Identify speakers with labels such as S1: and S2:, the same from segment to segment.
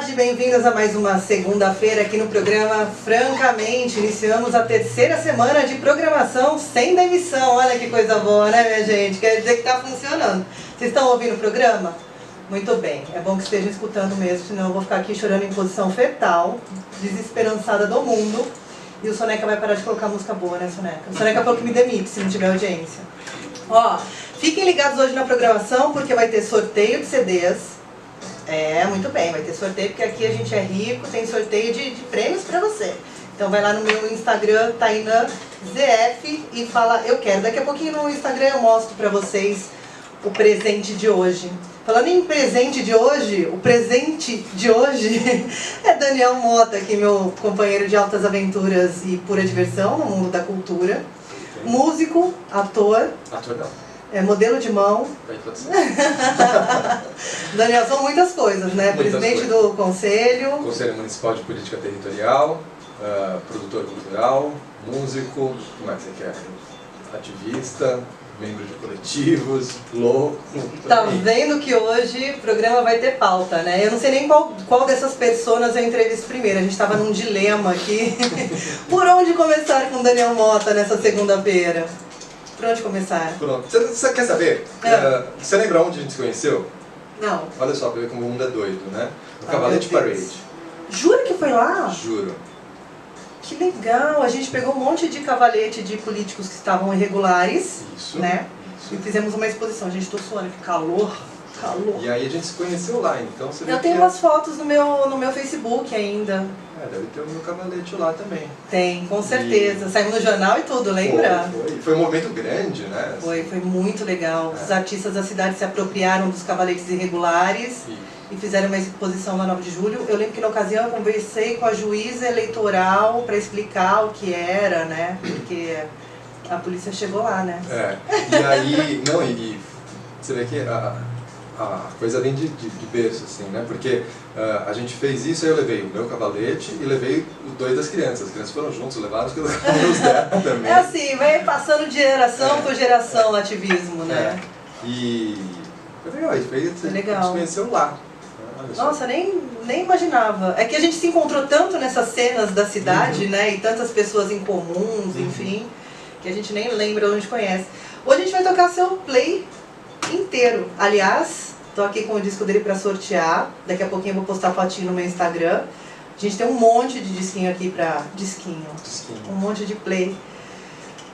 S1: tarde, bem-vindos a mais uma segunda-feira aqui no programa Francamente. Iniciamos a terceira semana de programação sem demissão. Olha que coisa boa, né, minha gente? Quer dizer que está funcionando. Vocês estão ouvindo o programa? Muito bem, é bom que estejam escutando mesmo, senão eu vou ficar aqui chorando em posição fetal, desesperançada do mundo. E o Soneca vai parar de colocar música boa, né, Soneca? O Soneca falou que me demite se não tiver audiência. Ó, fiquem ligados hoje na programação, porque vai ter sorteio de CDs. É, muito bem, vai ter sorteio, porque aqui a gente é rico, tem sorteio de prêmios pra você. Então vai lá no meu Instagram, TainãZF, e fala eu quero. Daqui a pouquinho no Instagram eu mostro pra vocês o presente de hoje. Falando em presente de hoje, o presente de hoje é Daniel Mota, aqui meu companheiro de altas aventuras e pura diversão no mundo da cultura. Músico, ator.
S2: Ator não.
S1: É, modelo de mão. Daniel, são muitas coisas, né? Presidente do Conselho.
S2: Conselho Municipal de Política Territorial, produtor cultural, músico, o que mais você quer? Ativista, membro de coletivos, louco.
S1: Tá vendo que hoje o programa vai ter pauta, né? Eu não sei nem qual dessas personas eu entrevisto primeiro. A gente estava num dilema aqui. Por onde começar com Daniel Mota nessa segunda-feira? Por onde começar?
S2: Pronto. Você quer saber? Você lembra onde a gente se conheceu?
S1: Não.
S2: Olha só, pra ver como o mundo é doido, né? No Cavalete Parade.
S1: Jura que foi lá?
S2: Juro.
S1: Que legal! A gente pegou um monte de cavalete de políticos que estavam irregulares,
S2: Isso,
S1: né?
S2: Isso.
S1: E fizemos uma exposição. A gente tô suando, que calor, calor.
S2: E aí a gente se conheceu lá, então você vê
S1: Eu tenho
S2: que
S1: umas fotos no meu Facebook ainda.
S2: deve ter o meu cavalete lá também.
S1: Tem, com certeza. Saímos no jornal e tudo, lembra?
S2: Foi um momento grande, né?
S1: Foi muito legal. Os artistas da cidade se apropriaram dos cavaletes irregulares e fizeram uma exposição na 9 de julho. Eu lembro que na ocasião eu conversei com a juíza eleitoral para explicar o que era, né? Porque a polícia chegou lá, né?
S2: E aí, você vê que a coisa vem de berço, assim, né? Porque a gente fez isso, aí eu levei o meu cavalete e levei os dois das crianças. As crianças foram juntos, levaram os dela também.
S1: É assim, vai passando de geração por geração o ativismo, né?
S2: E foi legal, a gente
S1: legal.
S2: se conheceu lá.
S1: Nossa, nem imaginava. É que a gente se encontrou tanto nessas cenas da cidade, né? E tantas pessoas em comuns, enfim, que a gente nem lembra onde conhece. Hoje a gente vai tocar seu play inteiro. Aliás, tô aqui com o disco dele para sortear. Daqui a pouquinho eu vou postar fotinho no meu Instagram. A gente tem um monte de disquinho aqui pra... Disquinho. Um monte de play.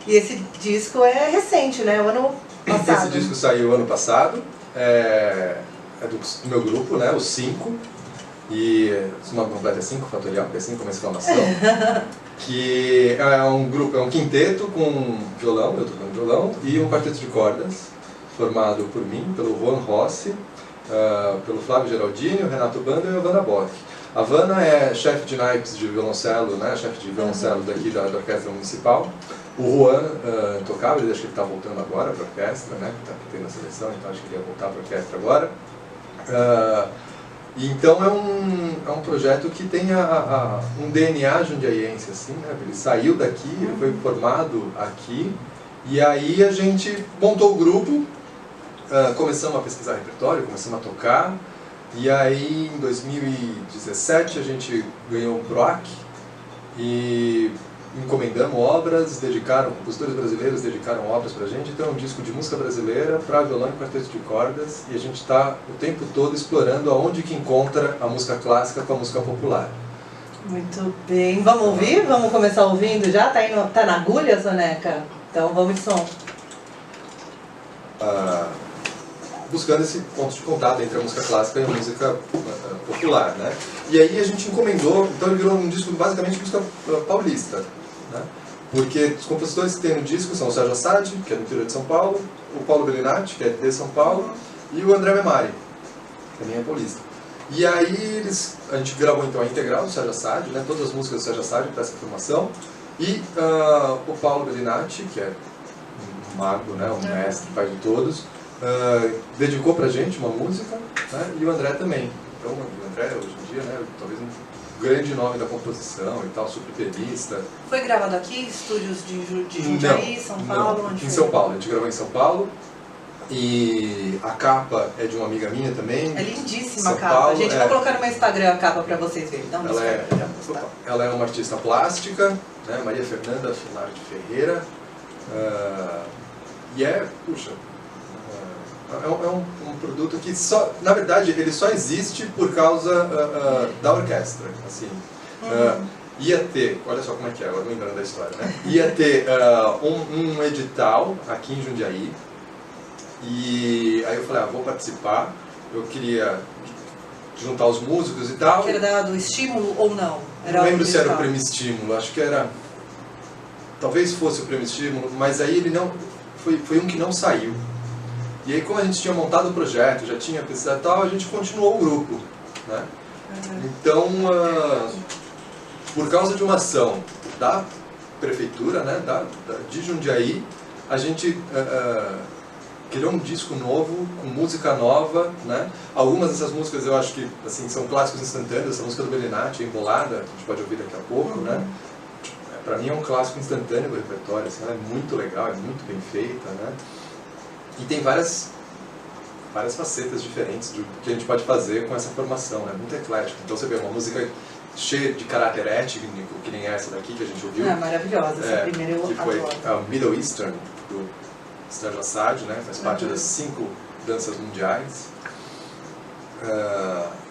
S1: E esse disco é recente, né? O ano passado.
S2: Esse disco saiu ano passado. É do meu grupo, né? Os 5. E o nome completo é 5 fatorial, porque é 5 uma exclamação. Que é um grupo, é um quinteto com violão, eu tocando violão, e um quarteto de cordas, formado por mim, pelo Juan Rossi, pelo Flávio Geraldini, o Renato Banda e a Vanna Bock. A Vanna é chefe de naipes de violoncelo, né? Chefe de violoncelo daqui da Orquestra Municipal. O Juan tocava, ele acho que ele está voltando agora para a orquestra, né? Está tendo a seleção, então acho que ele ia voltar para a orquestra agora. Então é um projeto que tem um DNA jundiaiense, assim, né? Ele saiu daqui, ele foi formado aqui, e aí a gente montou o grupo, começamos a pesquisar repertório, começamos a tocar, e aí em 2017 a gente ganhou um PROAC e encomendamos obras, compositores brasileiros dedicaram obras pra gente, então é um disco de música brasileira para violão e quarteto de cordas, e a gente está o tempo todo explorando aonde que encontra a música clássica com a música popular.
S1: Muito bem, vamos ouvir? Vamos começar ouvindo já? Tá na agulha, Soneca? Então vamos de som.
S2: Buscando esse ponto de contato entre a música clássica e a música popular, né? E aí a gente encomendou, então ele virou um disco basicamente de música paulista, né? Porque os compositores que tem no disco são o Sérgio Assad, que é do interior de São Paulo, o Paulo Bellinati, que é de São Paulo, e o André Memari, que também é paulista. E aí a gente gravou então a integral do Sérgio Assad, né? Todas as músicas do Sérgio Assad para essa formação, e o Paulo Bellinati, que é um mago, né? Um mestre, pai de todos, dedicou pra gente uma música, né? E o André também. Então o André hoje em dia, né, talvez um grande nome da composição e tal, super pianista.
S1: Foi gravado aqui, estúdios de Jundiaí, São Paulo?
S2: Não, em São Paulo, a gente gravou em São Paulo, E a capa é de uma amiga minha também.
S1: É lindíssima a
S2: São
S1: capa.
S2: Paulo,
S1: Gente, vou colocar no meu Instagram a capa pra vocês verem. Dá um
S2: ela é uma artista plástica, né? Maria Fernanda Finardi Ferreira. E puxa, é um produto que só, na verdade, ele só existe por causa da orquestra, assim. Ia ter, olha só como é que é, agora lembrando da história, né? Ia ter um edital aqui em Jundiaí, e aí eu falei, vou participar, eu queria juntar os músicos e tal.
S1: Que era do estímulo ou não?
S2: Não lembro se era o prêmio estímulo, acho que era, talvez fosse o prêmio estímulo, mas aí ele não, foi um que não saiu. E aí, como a gente tinha montado o projeto, já tinha pesquisado e tal, a gente continuou o grupo, né? Então, por causa de uma ação da prefeitura, né, de Jundiaí, a gente criou um disco novo, com música nova, né? Algumas dessas músicas eu acho que assim, são clássicos instantâneos. Essa música do Belinati, Embolada, a gente pode ouvir daqui a pouco, né? Pra mim é um clássico instantâneo do repertório, assim, ela é muito legal, é muito bem feita, né? E tem várias facetas diferentes do que a gente pode fazer com essa formação, né? Muito eclético. Então você vê uma música cheia de caráter étnico, que nem essa daqui que a gente ouviu.
S1: Maravilhosa, essa primeira eu
S2: que foi a Middle Eastern, do Sérgio Assad, né? Faz parte das 5 danças mundiais.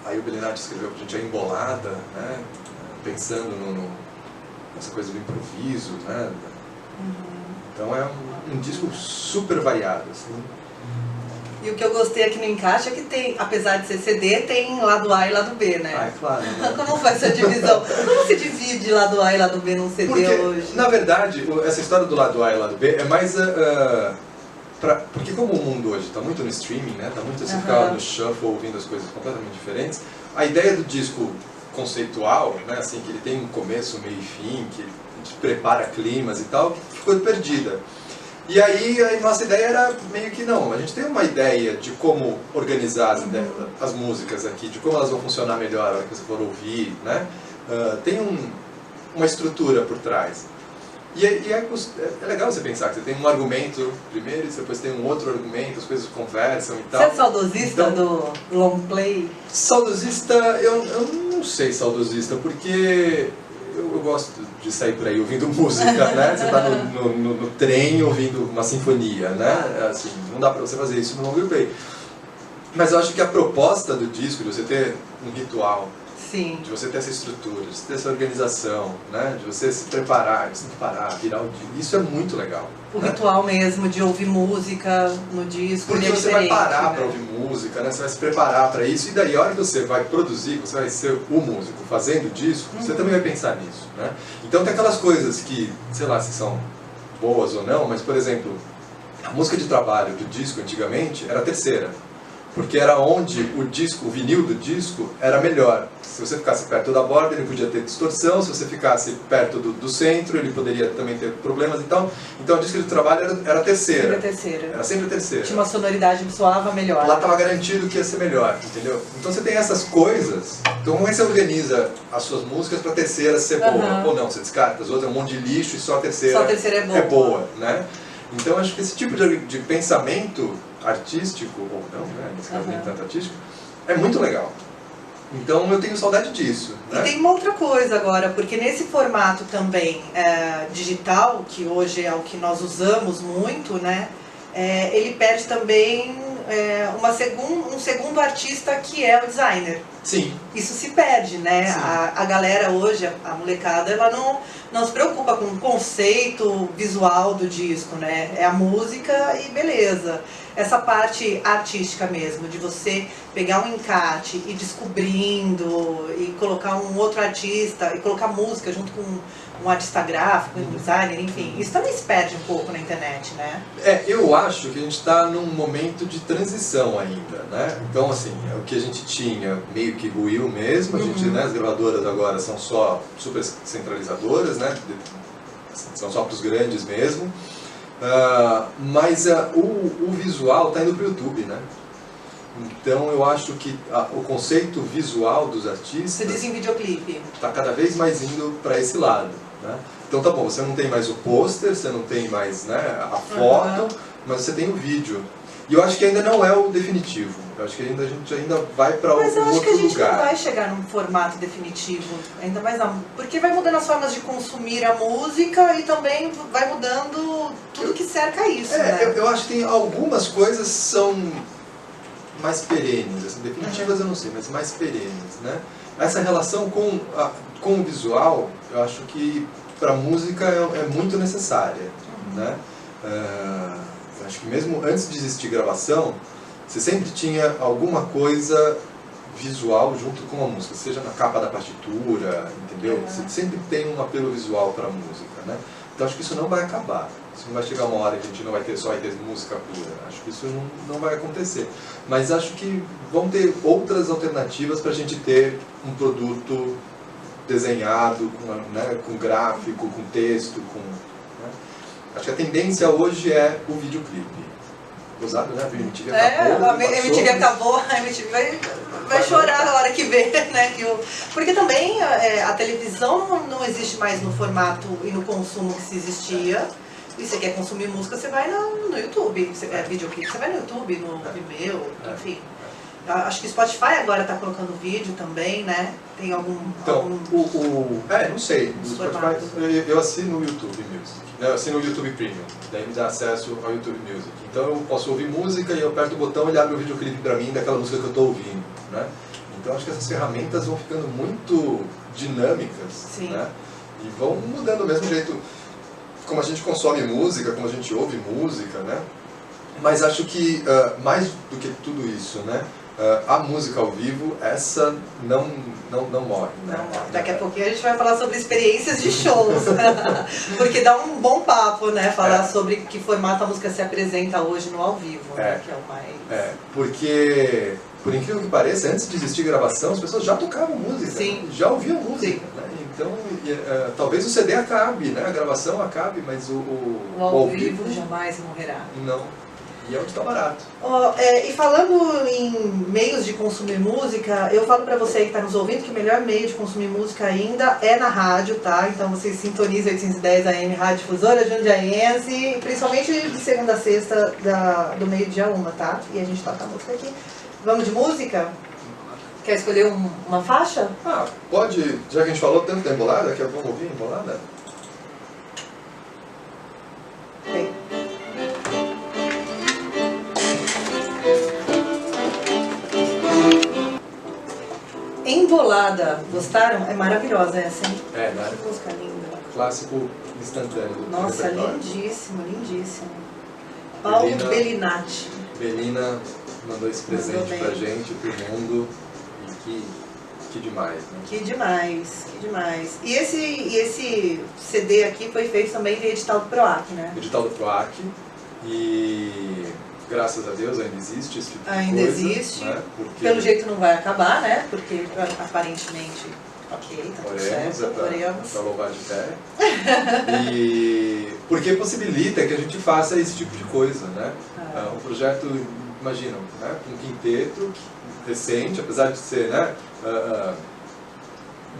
S2: Aí o Belinati escreveu pra gente a Embolada, né? Pensando nessa coisa do improviso, né? Então é um disco super variado, assim.
S1: E o que eu gostei aqui no encaixe é que tem, apesar de ser CD, tem lado A e lado B, né?
S2: É claro. Né?
S1: Como faz essa divisão? Como se divide lado A e lado B num CD hoje?
S2: Na verdade, essa história do lado A e lado B é mais... porque como o mundo hoje está muito no streaming, né? Está muito assim, ficar no shuffle, ouvindo as coisas completamente diferentes, a ideia do disco conceitual, né? Assim, que ele tem um começo, meio e fim, que a gente prepara climas e tal, ficou perdida. E aí a nossa ideia era meio que não, a gente tem uma ideia de como organizar as músicas aqui, de como elas vão funcionar melhor na hora que você for ouvir, né? Tem uma estrutura por trás. E é legal você pensar que você tem um argumento primeiro e depois tem um outro argumento, as coisas conversam e tal.
S1: Você é saudosista do long play?
S2: Saudosista, eu não sei saudosista, porque eu gosto de sair por aí ouvindo música, né? Você está no trem ouvindo uma sinfonia, né? Assim, não dá para você fazer isso no long play. Mas eu acho que a proposta do disco, de você ter um ritual,
S1: sim,
S2: de você ter essa estrutura, de você ter essa organização, né? De você se preparar, de você parar, virar o disco, isso é muito legal.
S1: O ritual mesmo de ouvir música no disco.
S2: Porque você vai parar para ouvir música, né? Você vai se preparar para isso, e daí a hora que você vai produzir, você vai ser o músico fazendo o disco, você também vai pensar nisso, né? Então tem aquelas coisas que, sei lá se são boas ou não, mas por exemplo, a música de trabalho do disco antigamente era a terceira. Porque era onde o vinil do disco era melhor. Se você ficasse perto da borda, ele podia ter distorção. Se você ficasse perto do centro, ele poderia também ter problemas e tal. Então o disco de trabalho era a terceira.
S1: Sempre a terceira.
S2: Era sempre a terceira.
S1: Tinha uma sonoridade que soava melhor.
S2: Lá estava garantido que ia ser melhor, entendeu? Então você tem essas coisas. Então como é que você organiza as suas músicas para a terceira ser boa? Ou não, você descarta as outras, é um monte de lixo e só a terceira
S1: é
S2: boa, né? Então acho que esse tipo de pensamento artístico, ou não, né? Nesse caso nem tanto artístico, é muito legal. Então eu tenho saudade disso. Né?
S1: E tem uma outra coisa agora, porque nesse formato também digital, que hoje é o que nós usamos muito, né? Ele perde também um segundo artista que é o designer.
S2: Sim.
S1: Isso se perde, né? A galera hoje, a molecada, ela não se preocupa com o conceito visual do disco, né? É a música e beleza. Essa parte artística mesmo, de você pegar um encarte e descobrindo, e colocar um outro artista, e colocar música junto com um artista gráfico, um designer, enfim. Isso também se perde um pouco na internet, né?
S2: Eu acho que a gente está num momento de transição ainda, né? Então, assim, o que a gente tinha meio que ruiu mesmo, a gente, né, as gravadoras agora são só super centralizadoras, né? São só para os grandes mesmo. Mas o visual está indo para o YouTube, né? Então eu acho que o conceito visual dos artistas...
S1: Você diz em videoclipe.
S2: Está cada vez mais indo para esse lado, né? Então tá bom, você não tem mais o pôster, você não tem mais, né, a foto, mas você tem o vídeo. E eu acho que ainda não é o definitivo. Eu acho que a gente ainda vai para algum outro lugar.
S1: Mas eu acho que a gente não vai chegar num formato definitivo, ainda mais não. Porque vai mudando as formas de consumir a música e também vai mudando tudo que cerca isso, né?
S2: Eu acho que tem algumas coisas são mais perenes, assim, definitivas eu não sei, mas mais perenes, né? Essa relação com o visual, eu acho que para a música é muito necessária, né? Eu acho que mesmo antes de existir gravação, você sempre tinha alguma coisa visual junto com a música, seja na capa da partitura, entendeu? Você sempre tem um apelo visual para a música, né? Então acho que isso não vai acabar. Isso não vai chegar uma hora que a gente não vai ter, só vai ter música pura. Acho que isso não vai acontecer. Mas acho que vão ter outras alternativas para a gente ter um produto desenhado, com gráfico, com texto, né? Acho que a tendência hoje é o videoclipe. Usado, né? A MTV acabou.
S1: A MTV acabou, a MTV vai chorar na hora que vê, né? Porque também a televisão não existe mais no formato e no consumo que se existia. E você quer consumir música, você vai no YouTube. Você quer videoclipe, você vai no YouTube, no Vimeo, enfim. Acho que o Spotify agora está colocando vídeo também, né? Tem algum...
S2: Então, não sei. O Spotify, eu assino o YouTube Music. Eu assino o YouTube Premium. Daí me dá acesso ao YouTube Music. Então eu posso ouvir música e eu aperto o botão e ele abre o videoclipe para mim daquela música que eu estou ouvindo, né? Então acho que essas ferramentas vão ficando muito dinâmicas,
S1: Sim.
S2: Né? E vão mudando do mesmo jeito como a gente consome música, como a gente ouve música, né? Mas acho que mais do que tudo isso, né? A música ao vivo, essa não morre. Né?
S1: Daqui a pouquinho a gente vai falar sobre experiências de shows, porque dá um bom papo, né? Falar sobre que formato a música se apresenta hoje no ao vivo, né? Que é o mais...
S2: Porque, por incrível que pareça, antes de existir gravação, as pessoas já tocavam música,
S1: Sim.
S2: Já ouviam música.
S1: Sim.
S2: Né? Então, talvez o CD acabe, né? A gravação acabe, mas o
S1: ao vivo jamais morrerá.
S2: Não. E é onde está barato.
S1: E falando em meios de consumir música, eu falo pra você que está nos ouvindo que o melhor meio de consumir música ainda é na rádio, tá? Então você sintoniza 810 AM Rádio Difusora Jundiaense, principalmente de segunda a sexta do meio-dia 1, tá? E a gente toca a música aqui. Vamos de música? Quer escolher uma faixa?
S2: Pode, já que a gente falou tanto da Embolada, que vamos ouvir Embolada?
S1: Bem. Embolada, gostaram? É maravilhosa essa, hein?
S2: Né?
S1: Que música linda.
S2: Clássico instantâneo.
S1: Nossa, lindíssimo, lindíssimo. Paulo Bellinati.
S2: Belina mandou esse presente pra gente, pro mundo. E que demais, né?
S1: Que demais, que demais. E esse CD aqui foi feito também de edital do PROAC, né?
S2: Edital do PROAC. E graças a Deus ainda existe esse tipo de
S1: ainda
S2: coisa.
S1: existe.
S2: Né? Porque...
S1: Pelo jeito não vai acabar, né? Porque aparentemente, ok, tá tudo certo. Oremos.
S2: Pra louvar de pé. E porque possibilita que a gente faça esse tipo de coisa, né? Um projeto, imaginam, né? Um quinteto recente, apesar de ser, né?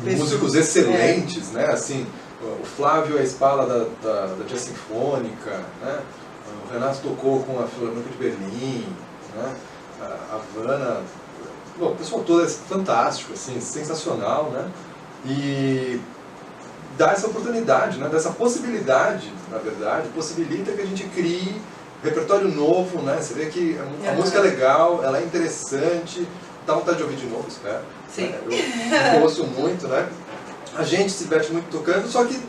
S2: Músicos excelentes, né? Assim, o Flávio é a espala da Jazz Sinfônica, né? O Renato tocou com a Filarmônica de Berlim, né? A Havana, bom, o pessoal todo é fantástico, assim, sensacional, né? E dá essa oportunidade, né? Dessa possibilidade, na verdade, possibilita que a gente crie repertório novo, né? Você vê que a música é legal, ela é interessante, dá vontade de ouvir de novo, espero.
S1: Sim.
S2: Eu ouço muito, né? A gente se diverte muito tocando, só que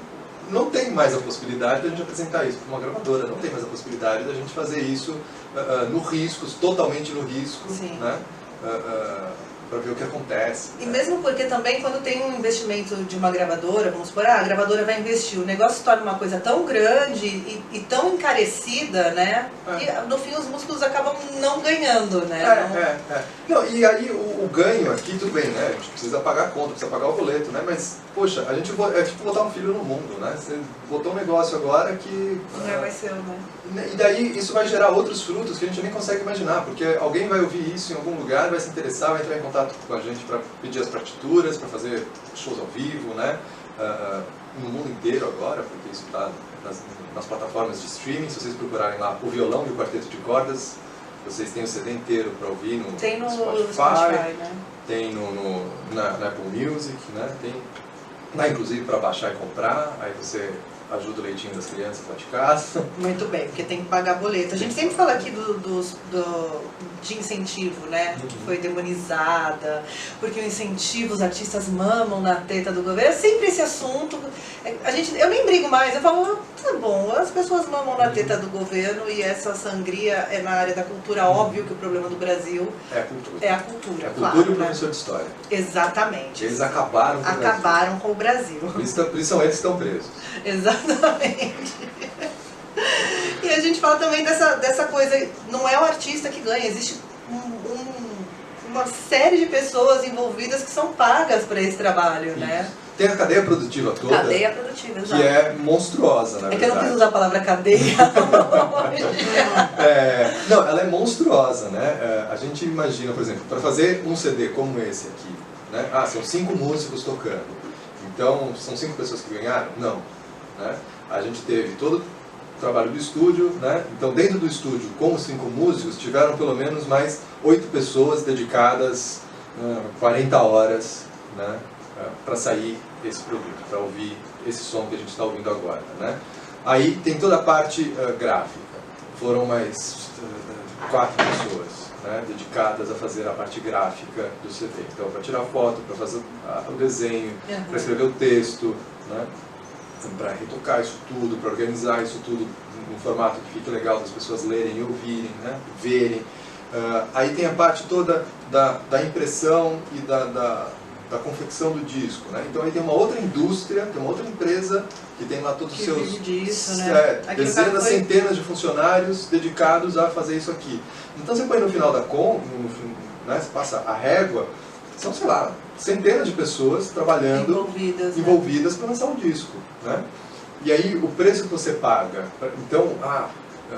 S2: não tem mais a possibilidade de a gente apresentar isso para uma gravadora, não tem mais a possibilidade de a gente fazer isso no risco, totalmente no risco, né? Para ver o que acontece.
S1: E mesmo porque também quando tem um investimento de uma gravadora, vamos supor, a gravadora vai investir, o negócio se torna uma coisa tão grande e tão encarecida, né? E no fim os músicos acabam não ganhando, né?
S2: Não, e aí o ganho aqui, tudo bem, né? A gente precisa pagar a conta, precisa pagar o boleto, né? Mas, poxa, a gente é tipo botar um filho no mundo, né? Você botou um negócio agora que...
S1: Não vai ser, né?
S2: E daí isso vai gerar outros frutos que a gente nem consegue imaginar, porque alguém vai ouvir isso em algum lugar, vai se interessar, vai entrar em contato com a gente para pedir as partituras, para fazer shows ao vivo, né? No mundo inteiro agora, porque isso está nas plataformas de streaming. Se vocês procurarem lá O Violão e o Quarteto de Cordas, vocês têm o CD inteiro para ouvir no
S1: Tem no
S2: Spotify,
S1: né?
S2: tem na Apple Music, né? Tem inclusive para baixar e comprar, aí você ajuda o leitinho das crianças lá de casa.
S1: Muito bem, porque tem que pagar boleto. A gente sempre fala aqui de incentivo, né? Que foi demonizada, porque o incentivo, os artistas mamam na teta do governo. É sempre esse assunto. Eu nem brigo mais, eu falo, tá bom, as pessoas mamam na teta do governo e essa sangria é na área da cultura. Óbvio que o problema do Brasil
S2: é a cultura.
S1: É a cultura,
S2: claro, e o professor de história.
S1: Exatamente.
S2: Eles acabaram
S1: com o Brasil.
S2: Por isso são eles que estão presos.
S1: Exatamente. E a gente fala também dessa coisa, não é o artista que ganha, existe uma série de pessoas envolvidas que são pagas para esse trabalho,
S2: isso.
S1: né?
S2: Tem a cadeia produtiva toda,
S1: cadeia produtiva, exato.
S2: Que é monstruosa, na verdade.
S1: É que eu não quis usar a palavra cadeia.
S2: Não, ela é monstruosa, né? A gente imagina, por exemplo, para fazer um CD como esse aqui, né? São 5 músicos tocando. Então, são 5 pessoas que ganharam? Não. Né? A gente teve todo o trabalho do estúdio, né? Então dentro do estúdio, com os 5 músicos, tiveram pelo menos mais 8 pessoas dedicadas 40 horas, né? Para sair esse produto, para ouvir esse som que a gente está ouvindo agora. Né? Aí tem toda a parte gráfica, foram mais 4 pessoas, né? Dedicadas a fazer a parte gráfica do CD. Então, para tirar foto, para fazer o desenho, para escrever o texto, né? Para retocar isso tudo, para organizar isso tudo num formato que fique legal das pessoas lerem e ouvirem, né? Verem. Aí tem a parte toda da impressão e da confecção do disco, né? Então aí tem uma outra indústria, tem uma outra empresa que tem lá todos os seus
S1: disso, né?
S2: dezenas, centenas de funcionários dedicados a fazer isso aqui. Então você põe no final da né? Você passa a régua, são, sei lá, centenas de pessoas trabalhando, envolvidas para lançar um disco, né? E aí o preço que você paga, então,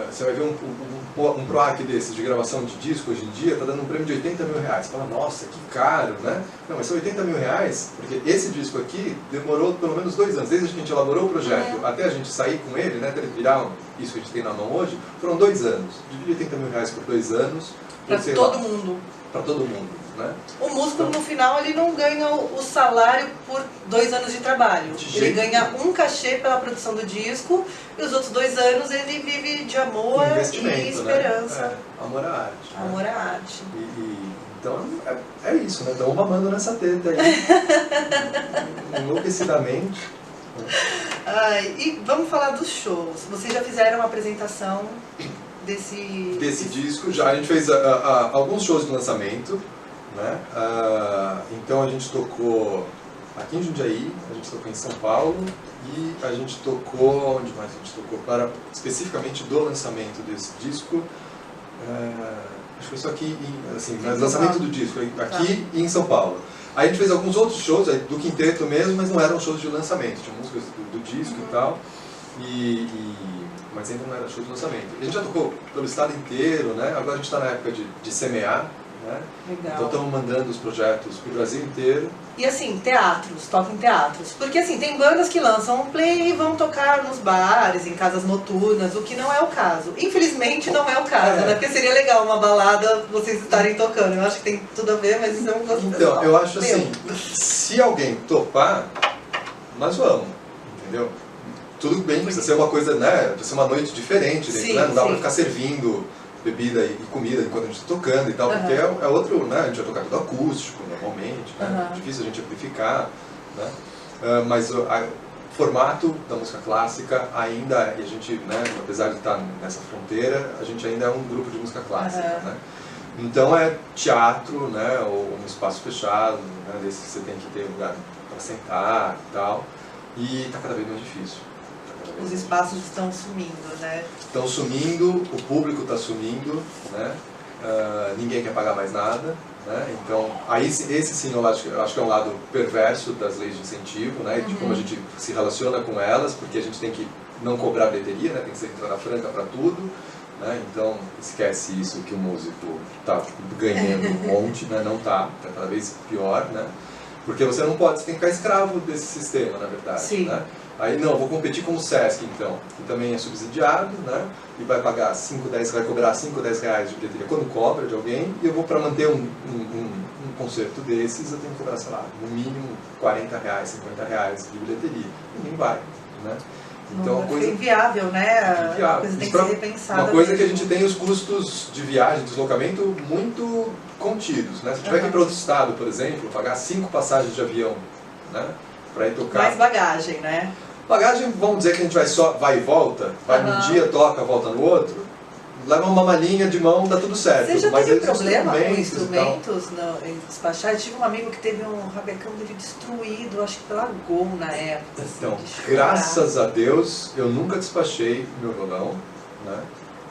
S2: você vai ver um PROAC desses de gravação de disco hoje em dia, está dando um prêmio de 80 mil reais. Você fala, nossa, que caro, né? Não, mas são 80 mil reais, porque esse disco aqui demorou pelo menos 2 anos, desde que a gente elaborou o projeto até a gente sair com ele, né, até ele virar isso que a gente tem na mão hoje, foram 2 anos. Divide 80 mil reais por 2 anos.
S1: Para todo mundo.
S2: Para todo mundo, né?
S1: O músico, no final, ele não ganha o salário por 2 anos de trabalho. Ele ganha um cachê pela produção do disco e os outros 2 anos ele vive de amor e esperança.
S2: Né? Amor à arte.
S1: Amor à arte.
S2: Então é isso, né? Estão mamando nessa teta aí. Enlouquecidamente.
S1: E vamos falar dos shows. Vocês já fizeram uma apresentação desse
S2: disco? Já, a gente fez alguns shows de lançamento, né? Então a gente tocou aqui em Jundiaí, a gente tocou em São Paulo e a gente tocou, onde mais a gente tocou? Especificamente do lançamento desse disco, acho que foi só aqui, no lançamento do disco, aqui e em São Paulo. Aí a gente fez alguns outros shows, do quinteto mesmo, mas não eram shows de lançamento, tinha músicas do disco e tal, mas ainda não era show de lançamento. A gente já tocou pelo estado inteiro, né? Agora a gente está na época de semear, né?
S1: Legal.
S2: Então estamos mandando os projetos para o Brasil inteiro.
S1: E assim, toca em teatros. Porque assim, tem bandas que lançam um play e vão tocar nos bares, em casas noturnas, o que não é o caso. Infelizmente não é o caso, né? Porque seria legal uma balada vocês estarem tocando. Eu acho que tem tudo a ver, mas isso é um gosto pessoal.
S2: Então, eu acho assim, se alguém topar, nós vamos, entendeu? Tudo bem, precisa ser uma coisa, né? Precisa ser uma noite diferente, né? Não dá pra ficar servindo bebida e comida enquanto a gente está tocando e tal, porque é outro, né? A gente vai tocar tudo acústico, normalmente, né? É difícil a gente amplificar, né? Mas o formato da música clássica ainda, e a gente, né, apesar de estar nessa fronteira, a gente ainda é um grupo de música clássica, né? Então é teatro, né? Ou um espaço fechado, né? Desse que você tem que ter lugar para sentar e tal, e está cada vez mais difícil.
S1: Os espaços estão sumindo, né?
S2: Estão sumindo, o público está sumindo, né? Ninguém quer pagar mais nada, né? Então, aí esse sim eu acho que é um lado perverso das leis de incentivo, né? De como a gente se relaciona com elas, porque a gente tem que não cobrar bilheteria, né? Tem que ser entrada franca para tudo, né? Então, esquece isso que o músico está ganhando um monte, né? Não está, cada vez pior, né? Porque você não pode, você tem que ficar escravo desse sistema, na verdade.
S1: Sim.
S2: Né? Aí não, vou competir com o Sesc então, que também é subsidiado, né? E vai pagar 5, 10, vai cobrar 5, 10 reais de bilheteria quando cobra de alguém, e eu vou, para manter um concerto desses, eu tenho que cobrar, sei lá, no mínimo 40 reais, 50 reais de bilheteria. Ninguém vai, né?
S1: Então, não, é inviável, né?
S2: Inviável.
S1: A coisa tem que ser repensada.
S2: Uma coisa
S1: mesmo.
S2: que a gente tem os custos de viagem, de deslocamento muito contidos, né? Se tiver que ir para outro estado, por exemplo, pagar 5 passagens de avião, né? Para ir tocar.
S1: Mais bagagem, né?
S2: Bagagem, vamos dizer que a gente vai só vai e volta, vai num dia, toca, volta no outro, leva uma malinha de mão, dá tudo certo.
S1: Você já
S2: mas
S1: teve problema com
S2: instrumentos
S1: em despachar? Eu tive um amigo que teve um rabecão dele destruído, acho que pela Gol na época.
S2: Então,
S1: assim,
S2: graças a Deus, eu nunca despachei meu violão, né?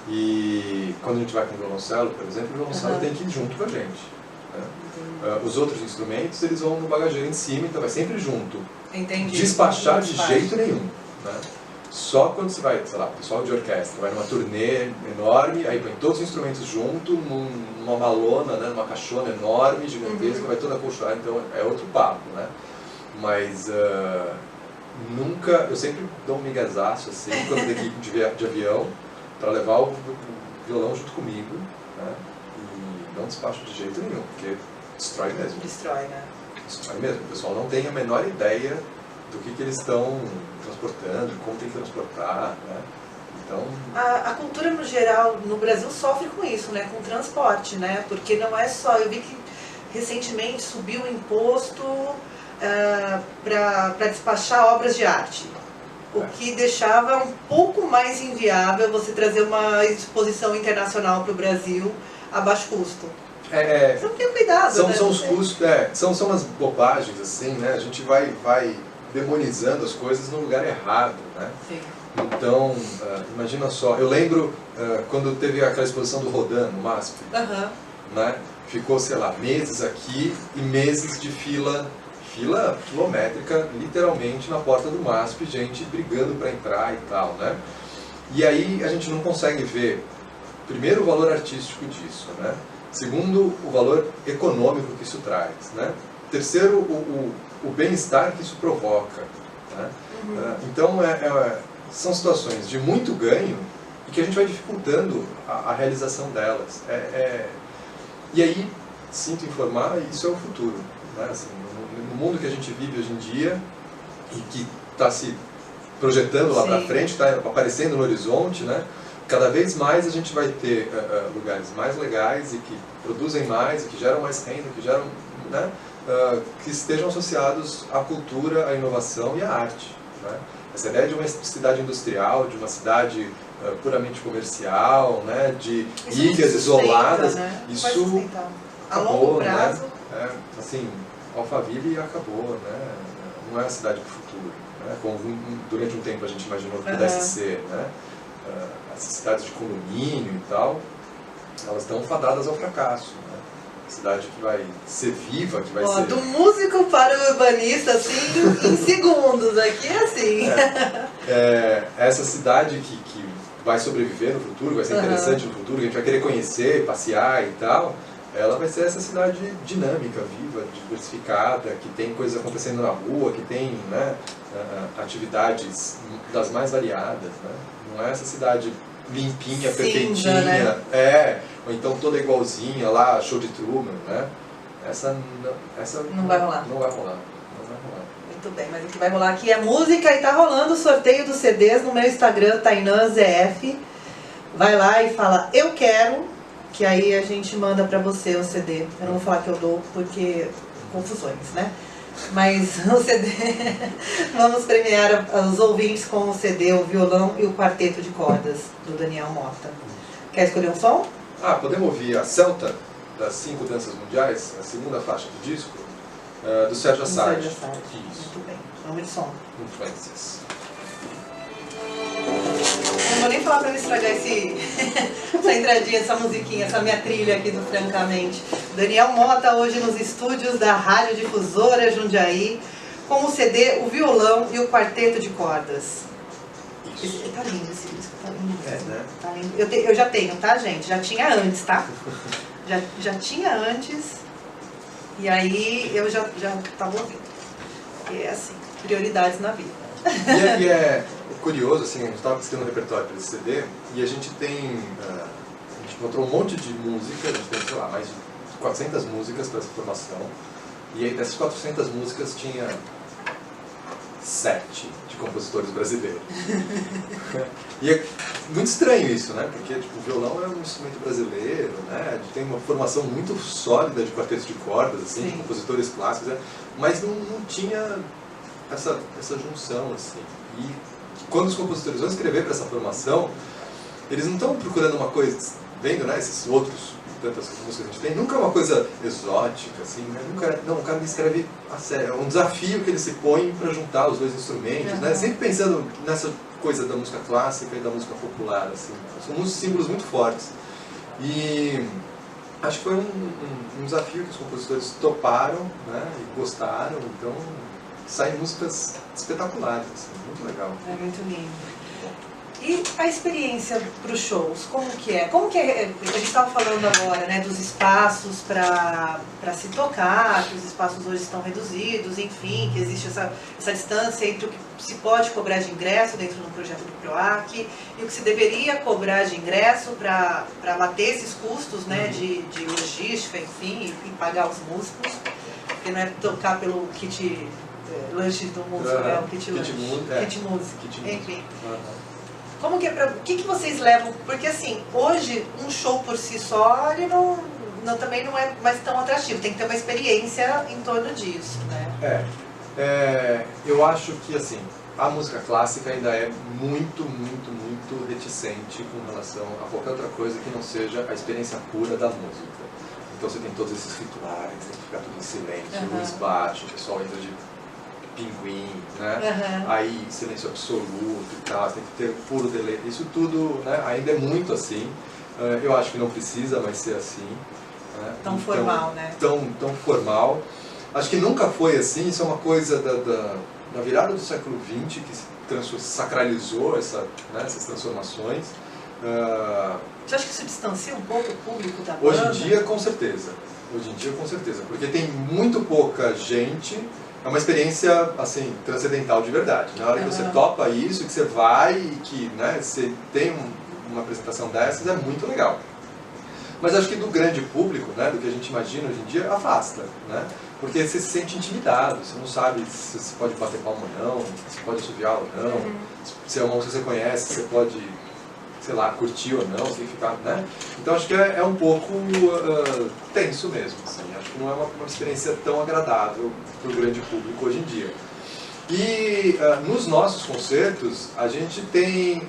S2: E quando a gente vai com o violoncelo, por exemplo, o violoncelo tem que ir junto com a gente. Né? Os outros instrumentos, eles vão no bagageiro em cima, então vai sempre junto.
S1: Entendi.
S2: Despachar de jeito nenhum. Né? Só quando você vai, sei lá, pessoal de orquestra, vai numa turnê enorme, aí põe todos os instrumentos junto, numa malona, né, numa caixona enorme, gigantesca, vai toda acolchoada, então é outro papo, né? Mas nunca, eu sempre dou um miguezaço assim, quando tem que ir de avião, para levar o violão junto comigo, né? E não despacho de jeito nenhum, porque destrói mesmo.
S1: Destrói, né?
S2: Destrói mesmo. O pessoal não tem a menor ideia do que eles estão transportando, como tem que transportar, né? Então...
S1: A cultura no geral, no Brasil, sofre com isso, né? Com o transporte, né? Porque não é só... Eu vi que recentemente subiu o imposto para despachar obras de arte. O que deixava um pouco mais inviável você trazer uma exposição internacional para o Brasil a baixo custo. Você não tem cuidado,
S2: são,
S1: né?
S2: São os custos, são umas bobagens, assim, né? A gente vai demonizando as coisas no lugar errado, né?
S1: Sim.
S2: Então, imagina só, eu lembro quando teve aquela exposição do Rodin no MASP, né? Ficou, sei lá, meses aqui e meses de fila quilométrica, literalmente na porta do MASP, gente brigando para entrar e tal, né? E aí a gente não consegue ver, primeiro, o valor artístico disso, né? Segundo, o valor econômico que isso traz, né? Terceiro, o bem-estar que isso provoca, né? Então, são situações de muito ganho e que a gente vai dificultando a realização delas. E aí, sinto informar, isso é o futuro, né? Assim, no mundo que a gente vive hoje em dia e que está se projetando lá para frente, está aparecendo no horizonte, né? Cada vez mais a gente vai ter lugares mais legais e que produzem mais, e que geram mais renda, que geram, né? Que estejam associados à cultura, à inovação e à arte, né? Essa ideia de uma cidade industrial, de uma cidade puramente comercial, né? De ilhas isoladas, né? Isso acabou, a longo prazo. Né? Assim, Alphaville acabou, né? Não é a cidade do futuro, né? Como durante um tempo a gente imaginou que pudesse ser, né? Essas cidades de condomínio e tal, elas estão fadadas ao fracasso, né? A cidade que vai ser viva, que vai ser...
S1: Do músico para o urbanista, assim, em segundos, aqui é assim.
S2: Essa cidade que vai sobreviver no futuro, vai ser interessante no futuro, que a gente vai querer conhecer, passear e tal, ela vai ser essa cidade dinâmica, viva, diversificada, que tem coisas acontecendo na rua, que tem, né, atividades das mais variadas, né? Não é essa cidade limpinha, perfeitinha, né? Ou então toda igualzinha lá, show de Truman, né? Essa
S1: não vai rolar.
S2: Não vai rolar.
S1: Muito bem, mas o que vai rolar aqui é música e tá rolando o sorteio dos CDs no meu Instagram, TainãZF. Vai lá e fala, eu quero, que aí a gente manda pra você o CD. Eu não vou falar que eu dou, porque confusões, né? Mas o CD, vamos premiar os ouvintes com o CD, o violão e o quarteto de cordas do Daniel Mota. Quer escolher um som?
S2: Podemos ouvir a Celta, das 5 danças mundiais, a segunda faixa do disco, do Sérgio Assad.
S1: Isso. Muito bem, vamos de som.
S2: Influências.
S1: Não vou nem falar pra não estragar essa entradinha, essa musiquinha, essa minha trilha aqui do Francamente. Daniel Mota hoje nos estúdios da Rádio Difusora Jundiaí, com o CD, o violão e o quarteto de cordas. Tá lindo esse disco, tá lindo mesmo.
S2: Né?
S1: Tá lindo. Eu já tenho, tá, gente? Já tinha antes, tá? Já tinha antes. E aí eu já estava ouvindo. E é assim, prioridades na vida.
S2: E é curioso, assim, a gente estava pesquisando o repertório para esse CD e a gente tem... a gente encontrou um monte de música, a gente tem, sei lá, mais de 400 músicas para essa formação. E aí dessas 400 músicas tinha 7 de compositores brasileiros. E é muito estranho isso, né? Porque tipo, o violão é um instrumento brasileiro, né? A gente tem uma formação muito sólida de quartetos de cordas, assim, de compositores clássicos, né? Mas não tinha essa junção, assim. E quando os compositores vão escrever para essa formação, eles não estão procurando uma coisa, vendo, né? Esses outros, tantas músicas que a gente tem, nunca é uma coisa exótica, assim, né? Nunca, não, o cara escreve a sério, é um desafio que ele se põe para juntar os dois instrumentos, né? Sempre pensando nessa coisa da música clássica e da música popular, assim. São símbolos muito fortes. E acho que foi um desafio que os compositores toparam, né? E gostaram, então saem músicas espetaculares, assim, muito legal.
S1: É muito lindo. E a experiência para os shows, como que é? Como que é? A gente estava falando agora, né, dos espaços para se tocar, que os espaços hoje estão reduzidos, enfim, que existe essa distância entre o que se pode cobrar de ingresso dentro do projeto do PROAC e o que se deveria cobrar de ingresso para bater esses custos, né, de logística, enfim, e pagar os músicos, porque não é tocar pelo kit lanche do músico, é o kit lanche, kit música, enfim. Como que é o que vocês levam? Porque assim, hoje um show por si só ele também não é mais tão atrativo, tem que ter uma experiência em torno disso, né?
S2: Eu acho que assim, a música clássica ainda é muito reticente com relação a qualquer outra coisa que não seja a experiência pura da música. Então você tem todos esses rituais, tem que ficar tudo em silêncio, luz baixa, o pessoal entra de pinguim, né? Aí silêncio absoluto e tal, tem que ter puro delay. Isso tudo, né, ainda é muito assim. Eu acho que não precisa mais ser assim. Né?
S1: Tão formal, né?
S2: Tão formal. Acho que nunca foi assim. Isso é uma coisa da virada do século XX que se sacralizou essas transformações.
S1: Você acha que isso distancia um pouco o público da banda?
S2: Hoje em dia, com certeza. Porque tem muito pouca gente. É uma experiência, assim, transcendental de verdade. Na hora que você topa isso, que você vai e que, né, você tem uma apresentação dessas, é muito legal. Mas acho que do grande público, né, do que a gente imagina hoje em dia, afasta, né? Porque você se sente intimidado, você não sabe se você pode bater palma ou não, se pode assoviar ou não, se é uma música que você conhece, você pode, sei lá, curtir ou não, você tem que ficar, né? Então acho que é um pouco tenso mesmo, assim. Acho que não é uma experiência tão agradável para o grande público hoje em dia. E nos nossos concertos, a gente tem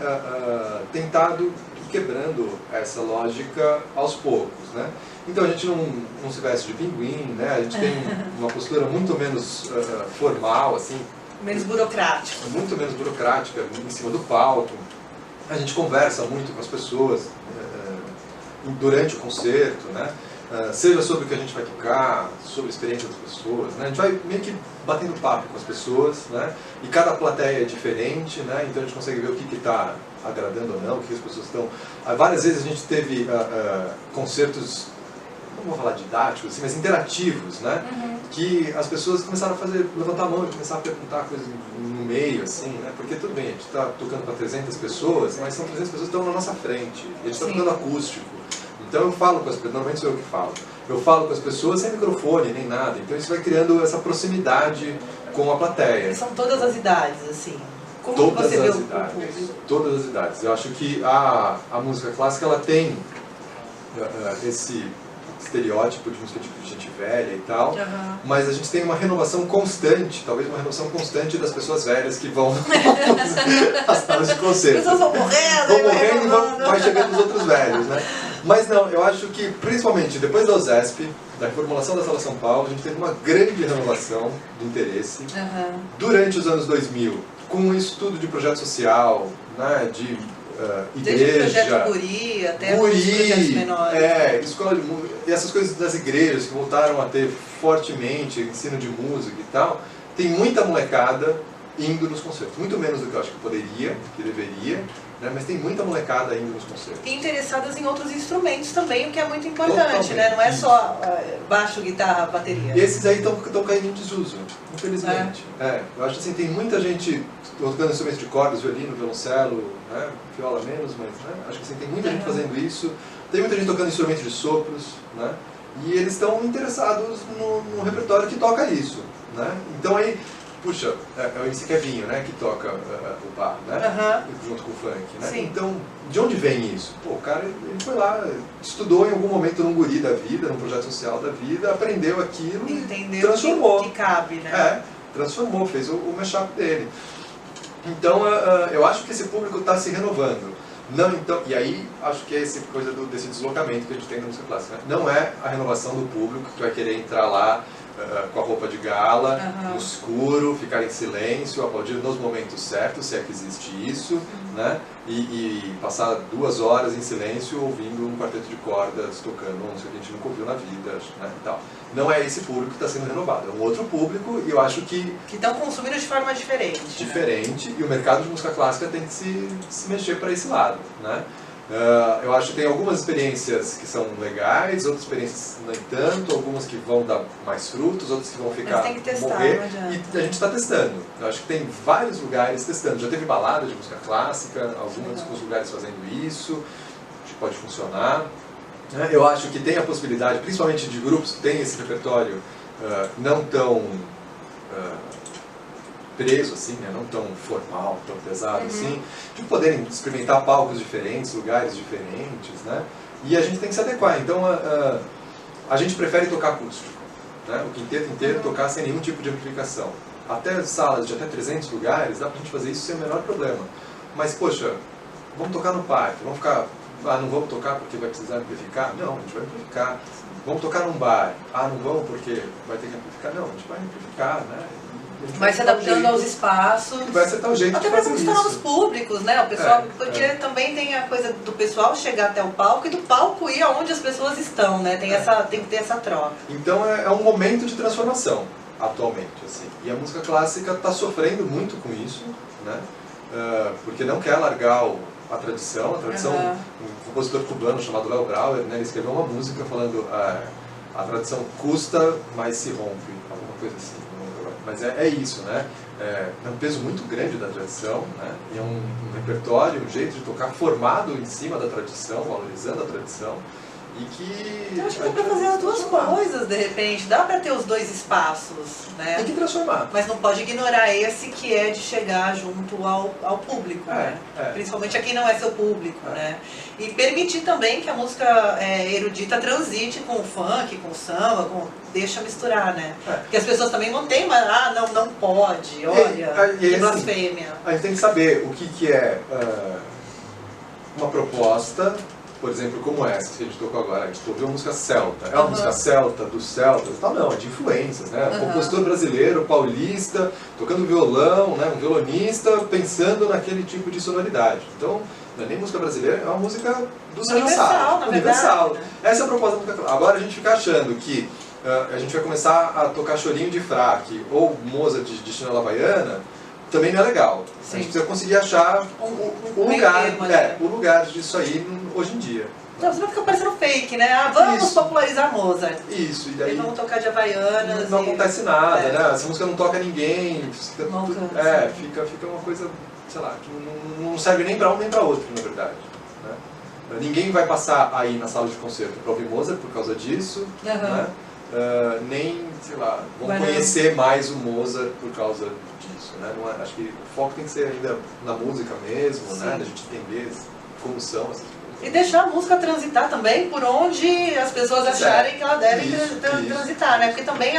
S2: tentado ir quebrando essa lógica aos poucos, né? Então a gente não se veste de pinguim, né? A gente tem uma postura muito menos formal, assim.
S1: Menos burocrática.
S2: Muito menos burocrática, em cima do palco. A gente conversa muito com as pessoas durante o concerto, né? Seja sobre o que a gente vai tocar, sobre a experiência das pessoas, né? A gente vai meio que batendo papo com as pessoas, né? E cada plateia é diferente, né? Então a gente consegue ver o que está agradando ou não, o que as pessoas estão... Várias vezes a gente teve concertos, não vou falar didáticos, assim, mas interativos, né? Que as pessoas começaram a levantar a mão e começar a perguntar coisas no meio, assim, né? Porque tudo bem, a gente está tocando para 300 pessoas, mas são 300 pessoas que estão na nossa frente, e a gente está tocando acústico. Então eu falo com as pessoas, normalmente sou eu que falo, eu falo com as pessoas sem microfone, nem nada, então isso vai criando essa proximidade com a plateia.
S1: E são todas as idades, assim? Como
S2: todas
S1: você vê
S2: as idades, todas as idades. Eu acho que a música clássica, ela tem esse estereótipo de música de gente velha e tal, mas a gente tem uma renovação constante, talvez uma renovação constante das pessoas velhas que vão às salas de concerto.
S1: As pessoas vão morrendo
S2: e vai chegando os outros velhos, né? Mas não, eu acho que principalmente depois da OSESP, da reformulação da Sala São Paulo, a gente teve uma grande renovação do interesse. Durante os anos 2000, com um estudo de projeto social, né, de igreja,
S1: desde o projeto Guri até os projetos menores.
S2: Escola de música, e essas coisas das igrejas que voltaram a ter fortemente ensino de música e tal, tem muita molecada indo nos concertos. Muito menos do que eu acho que poderia, que deveria, né? Mas tem muita molecada indo nos concertos.
S1: E interessadas em outros instrumentos também, o que é muito importante,
S2: Totalmente.
S1: né? Não é só baixo, guitarra, bateria.
S2: E esses aí estão caindo em desuso, infelizmente. Eu acho assim, tem muita gente tocando instrumentos de cordas, violino, violoncelo, né? Viola menos, mas né? Acho que assim, tem muita gente fazendo isso. Tem muita gente tocando instrumentos de sopros, né? E eles estão interessados no repertório que toca isso, né? Então aí, puxa, é o MC Kevinho, né, que toca o bar, né? Junto com o funk, né?
S1: Sim.
S2: Então, de onde vem isso? Pô, o cara, ele foi lá, estudou em algum momento num guri da vida, num projeto social da vida, aprendeu aquilo e transformou.
S1: Que cabe, né?
S2: Transformou, fez o mashup dele. Então, eu acho que esse público está se renovando. Não, então, e aí, acho que é essa coisa desse deslocamento que a gente tem na música clássica. Né? Não é a renovação do público que vai querer entrar lá com a roupa de gala, no escuro, ficar em silêncio, aplaudir nos momentos certos, se é que existe isso, né? E passar 2 horas em silêncio ouvindo um quarteto de cordas tocando uma música que a gente nunca ouviu na vida, né? E tal. Não é esse público que está sendo renovado, é um outro público e eu acho que
S1: estão consumindo de forma diferente.
S2: Diferente, né? E o mercado de música clássica tem que se mexer para esse lado, né? Eu acho que tem algumas experiências que são legais, outras experiências nem tanto, algumas que vão dar mais frutos, outras que vão ficar,
S1: tem que testar,
S2: morrer, e a gente está testando. Eu acho que tem vários lugares testando. Já teve balada de música clássica, alguns lugares fazendo isso, acho que pode funcionar. Eu acho que tem a possibilidade, principalmente de grupos que têm esse repertório não tão preso assim, né? Não tão formal, tão pesado assim, de poderem experimentar palcos diferentes, lugares diferentes, né? E a gente tem que se adequar. Então a gente prefere tocar acústico, né? O quinteto inteiro tocar sem nenhum tipo de amplificação. Até salas de até 300 lugares, dá pra gente fazer isso sem o menor problema. Mas, poxa, vamos tocar no parque, vamos ficar... não vamos tocar porque vai precisar amplificar? Não, a gente vai amplificar. Vamos tocar num bar? Não vamos porque vai ter que amplificar? Não, a gente vai amplificar, né?
S1: Vai se adaptando aos espaços.
S2: Vai acertar o jeito
S1: até
S2: de fazer
S1: para conquistar novos públicos, né? O pessoal, porque também tem a coisa do pessoal chegar até o palco e do palco ir aonde as pessoas estão, né? Tem que ter essa troca.
S2: Então é um momento de transformação, atualmente, assim. E a música clássica está sofrendo muito com isso, né? Porque não quer largar a tradição. Um compositor cubano chamado Léo Brauer, né? Ele escreveu uma música falando a tradição custa, mas se rompe, alguma coisa assim. Mas é isso, né? É um peso muito grande da tradição, né? E é um repertório, um jeito de tocar formado em cima da tradição, valorizando a tradição. E que...
S1: Eu acho que dá pra fazer as duas coisas, de repente. Dá pra ter os dois espaços, né?
S2: Tem que transformar.
S1: Mas não pode ignorar esse que é de chegar junto ao público, né? Principalmente a quem não é seu público, né? E permitir também que a música erudita transite com o funk, com o samba, deixa misturar, né? Porque as pessoas também não têm, mas não pode, olha, que blasfêmia.
S2: A gente tem que saber o que é uma proposta, por exemplo, como essa que a gente tocou agora. A gente ouviu a música celta. É uma música celta, dos celtas e tal? Não, é de influências, né? Compositor brasileiro, paulista, tocando violão, né? Um violonista pensando naquele tipo de sonoridade. Então, não é nem música brasileira, é uma música do
S1: universal,
S2: universal.
S1: Verdade, né?
S2: Essa é a proposta da música clássica. Agora a gente fica achando que a gente vai começar a tocar chorinho de fraque ou Mozart de chinela havaiana, também não é legal. Sim. A gente precisa conseguir achar o lugar disso aí hoje em dia.
S1: Não, senão fica parecendo fake, né? Vamos popularizar Mozart.
S2: Isso, e daí...
S1: Eles vão tocar de Havaianas.
S2: Não acontece nada, né? Essa música não toca ninguém. Fica uma coisa, sei lá, que não serve nem para um nem para outro, na verdade. Né? Ninguém vai passar aí na sala de concerto para ouvir Mozart por causa disso, né? Nem, sei lá, vão conhecer mais o Mozart por causa disso, né? Acho que o foco tem que ser ainda na música mesmo, né? Da gente entender como são essas coisas.
S1: E deixar a música transitar também por onde as pessoas acharem que ela deve transitar, né? Porque também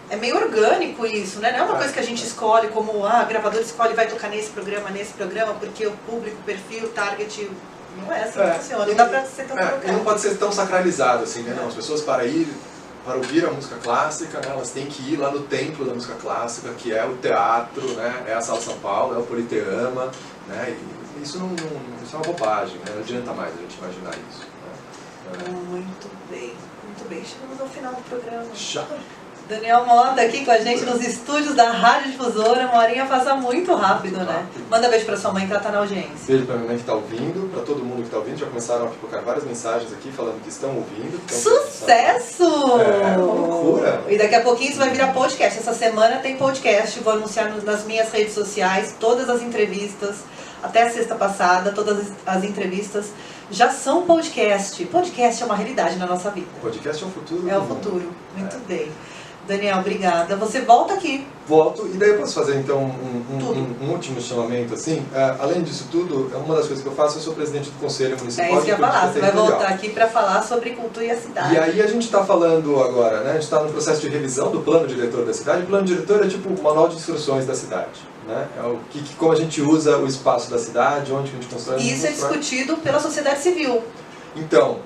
S1: é meio orgânico isso, né? Não é uma coisa que a gente escolhe como, a gravadora escolhe vai tocar nesse programa, porque o público, o perfil, o target... Não é assim que funciona, não dá pra ser tão colocado.
S2: E não pode ser tão sacralizado assim, né? Não, as pessoas para ouvir a música clássica, né, elas têm que ir lá no templo da música clássica, que é o teatro, né? É a Sala São Paulo, é o Politeama, né? E isso é uma bobagem, né? Não adianta mais a gente imaginar isso. Né?
S1: Muito bem. Chegamos ao final do programa.
S2: Já?
S1: Daniel Mota aqui com a gente nos estúdios da Rádio Difusora. Uma horinha passa muito rápido, né? Manda beijo pra sua mãe que ela tá na audiência.
S2: Beijo pra minha mãe que tá ouvindo, pra todo mundo que tá ouvindo. Já começaram a pipocar várias mensagens aqui falando que estão ouvindo.
S1: Sucesso!
S2: É uma loucura!
S1: E daqui a pouquinho isso vai virar podcast. Essa semana tem podcast, vou anunciar nas minhas redes sociais todas as entrevistas. Até a sexta passada, todas as entrevistas já são podcast. Podcast é uma realidade na nossa vida.
S2: Podcast é o futuro.
S1: É o futuro. Muito bem. Daniel, obrigada. Você volta aqui.
S2: Volto, e daí eu posso fazer então um último chamamento, assim. Além disso tudo, uma das coisas que eu faço, eu sou presidente do Conselho Municipal.
S1: É isso que eu ia falar, você vai
S2: Territorial.
S1: voltar aqui para falar sobre cultura e a cidade.
S2: E aí a gente está falando agora, né? A gente está no processo de revisão do plano diretor da cidade. O plano diretor é tipo o manual de instruções da cidade, né? É o como a gente usa o espaço da cidade, onde a gente constrói.
S1: E isso é discutido pela sociedade civil.
S2: Então,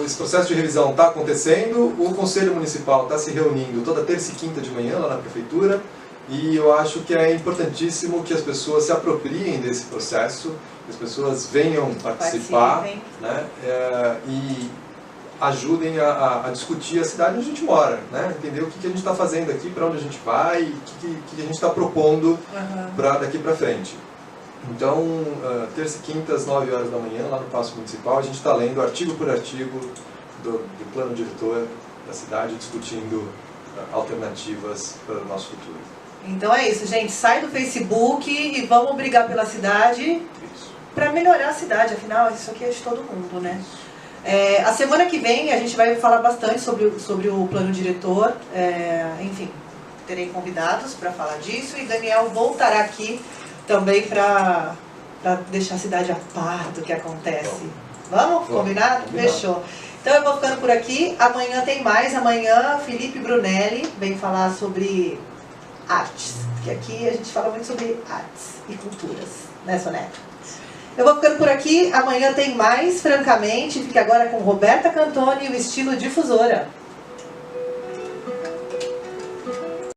S2: esse processo de revisão está acontecendo, o Conselho Municipal está se reunindo toda terça e quinta de manhã lá na Prefeitura, e eu acho que é importantíssimo que as pessoas se apropriem desse processo, que as pessoas venham participar, né, e ajudem a discutir a cidade onde a gente mora, né, entender o que a gente está fazendo aqui, para onde a gente vai, o que a gente está propondo daqui para frente. Então, terça e quinta, às 9 horas da manhã, lá no Paço Municipal, a gente está lendo artigo por artigo do plano diretor da cidade, discutindo alternativas para o nosso futuro.
S1: Então é isso, gente. Sai do Facebook e vamos brigar pela cidade para melhorar a cidade. Afinal, isso aqui é de todo mundo, né? A semana que vem a gente vai falar bastante sobre o plano diretor. Enfim, terei convidados para falar disso e Daniel voltará aqui também para deixar a cidade a par do que acontece. Vamos? Combinado? Fechou. Então eu vou ficando por aqui. Amanhã tem mais. Amanhã Felipe Brunelli vem falar sobre artes. Porque aqui a gente fala muito sobre artes e culturas. Né, Soneca? Eu vou ficando por aqui. Amanhã tem mais, francamente. Fique agora com Roberta Cantoni e o Estilo Difusora.